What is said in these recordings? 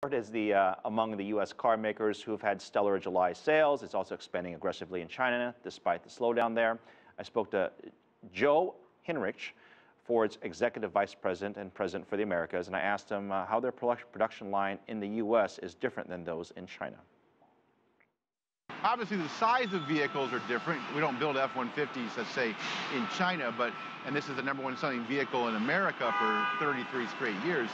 Is among the U.S. car makers who have had stellar July sales. It's also expanding aggressively in China, despite the slowdown there. I spoke to Joe Hinrichs, Ford's Executive Vice President and President for the Americas, and I asked him how their production line in the U.S. is different than those in China. Obviously, the size of vehicles are different. We don't build F-150s, let's say, in China, and this is the #1 selling vehicle in America for 33 straight years.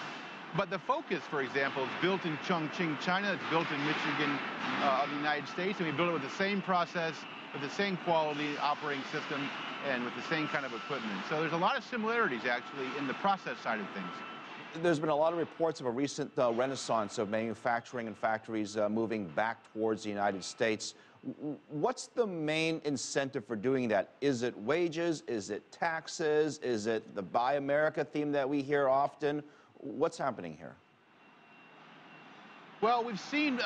But the Focus, for example, is built in Chongqing, China. It's built in Michigan of the United States, and we built it with the same process, with the same quality operating system, and with the same kind of equipment. So there's a lot of similarities, actually, in the process side of things. There's been a lot of reports of a recent renaissance of manufacturing and factories moving back towards the United States. What's the main incentive for doing that? Is it wages? Is it taxes? Is it the Buy America theme that we hear often? What's happening here? Well, we've seen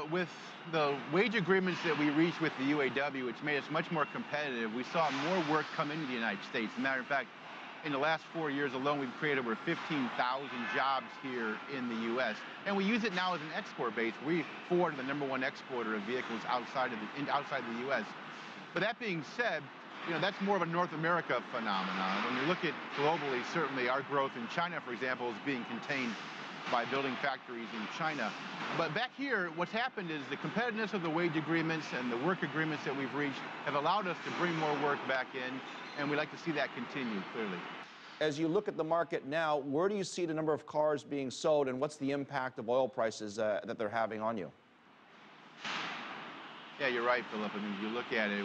with the wage agreements that we reached with the UAW, which made us much more competitive, we saw more work come into the United States. As a matter of fact, in the last 4 years alone, we've created over 15,000 jobs here in the U.S. And we use it now as an export base. Ford are the #1 exporter of vehicles outside the U.S. But that being said, that's more of a North America phenomenon. When you look at globally, certainly our growth in China, for example, is being contained by building factories in China. But back here, what's happened is the competitiveness of the wage agreements and the work agreements that we've reached have allowed us to bring more work back in, and we'd like to see that continue, clearly. As you look at the market now, where do you see the number of cars being sold, and what's the impact of oil prices that they're having on you? Yeah, you're right, Philip. I mean, if you look at it,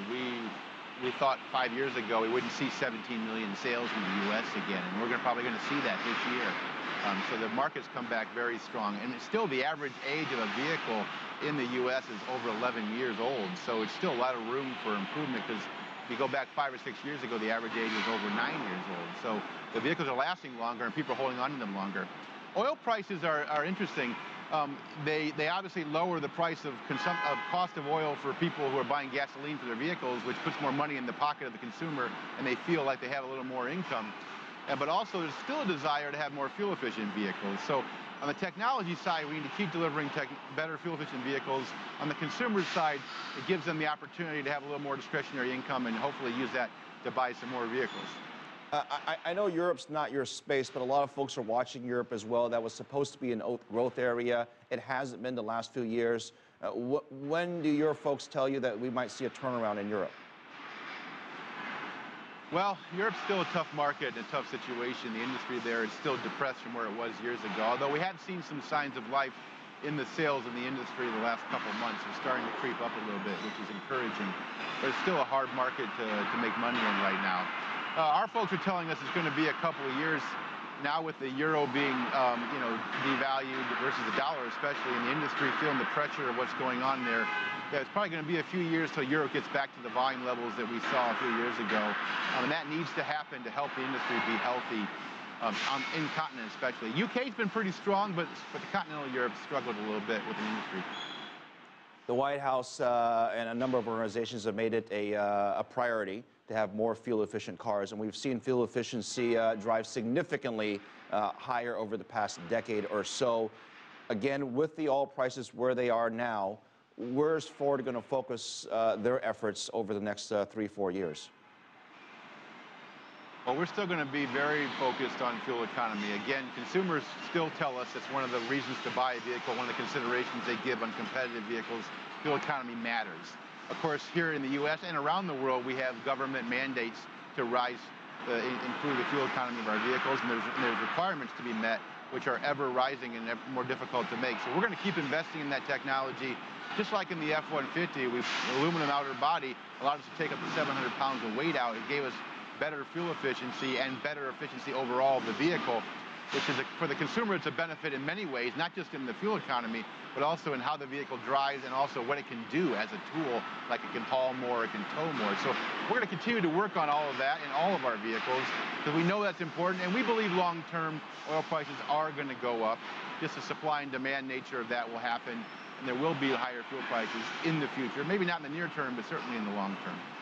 we thought 5 years ago we wouldn't see 17 million sales in the U.S. again, and we're probably going to see that this year. So the market's come back very strong, and it's still the average age of a vehicle in the U.S. is over 11 years old, so it's still a lot of room for improvement, because if you go back 5 or 6 years ago, the average age was over 9 years old. So the vehicles are lasting longer, and people are holding on to them longer. Oil prices are interesting. They obviously lower the price of cost of oil for people who are buying gasoline for their vehicles, which puts more money in the pocket of the consumer, and they feel like they have a little more income. But also, there's still a desire to have more fuel-efficient vehicles. So on the technology side, we need to keep delivering better fuel-efficient vehicles. On the consumer side, it gives them the opportunity to have a little more discretionary income and hopefully use that to buy some more vehicles. I know Europe's not your space, but a lot of folks are watching Europe as well. That was supposed to be an growth area. It hasn't been the last few years. When do your folks tell you that we might see a turnaround in Europe? Well, Europe's still a tough market and a tough situation. The industry there is still depressed from where it was years ago, although we have seen some signs of life in the sales in the industry the last couple of months. They're starting to creep up a little bit, which is encouraging. But it's still a hard market to make money in right now. Our folks are telling us it's going to be a couple of years now, with the euro being devalued versus the dollar, especially in the industry, feeling the pressure of what's going on there. Yeah, it's probably going to be a few years till Europe gets back to the volume levels that we saw a few years ago. And that needs to happen to help the industry be healthy, in continent especially. UK's been pretty strong, but the continental Europe struggled a little bit with the industry. The White House and a number of organizations have made it a priority to have more fuel-efficient cars, and we've seen fuel efficiency drive significantly higher over the past decade or so. Again, with the oil prices where they are now, where's Ford going to focus their efforts over the next 3-4 years? Well, we're still going to be very focused on fuel economy. Again, consumers still tell us it's one of the reasons to buy a vehicle, one of the considerations they give on competitive vehicles. Fuel economy matters. Of course, here in the U.S. and around the world, we have government mandates to improve the fuel economy of our vehicles, and there's requirements to be met, which are ever rising and more difficult to make. So we're going to keep investing in that technology. Just like in the F-150, aluminum outer body allowed us to take up to 700 pounds of weight out. It gave us better fuel efficiency and better efficiency overall of the vehicle, which is, for the consumer, it's a benefit in many ways, not just in the fuel economy, but also in how the vehicle drives and also what it can do as a tool, like it can haul more, it can tow more. So we're going to continue to work on all of that in all of our vehicles, because we know that's important, and we believe long-term oil prices are going to go up. Just the supply and demand nature of that will happen, and there will be higher fuel prices in the future. Maybe not in the near term, but certainly in the long term.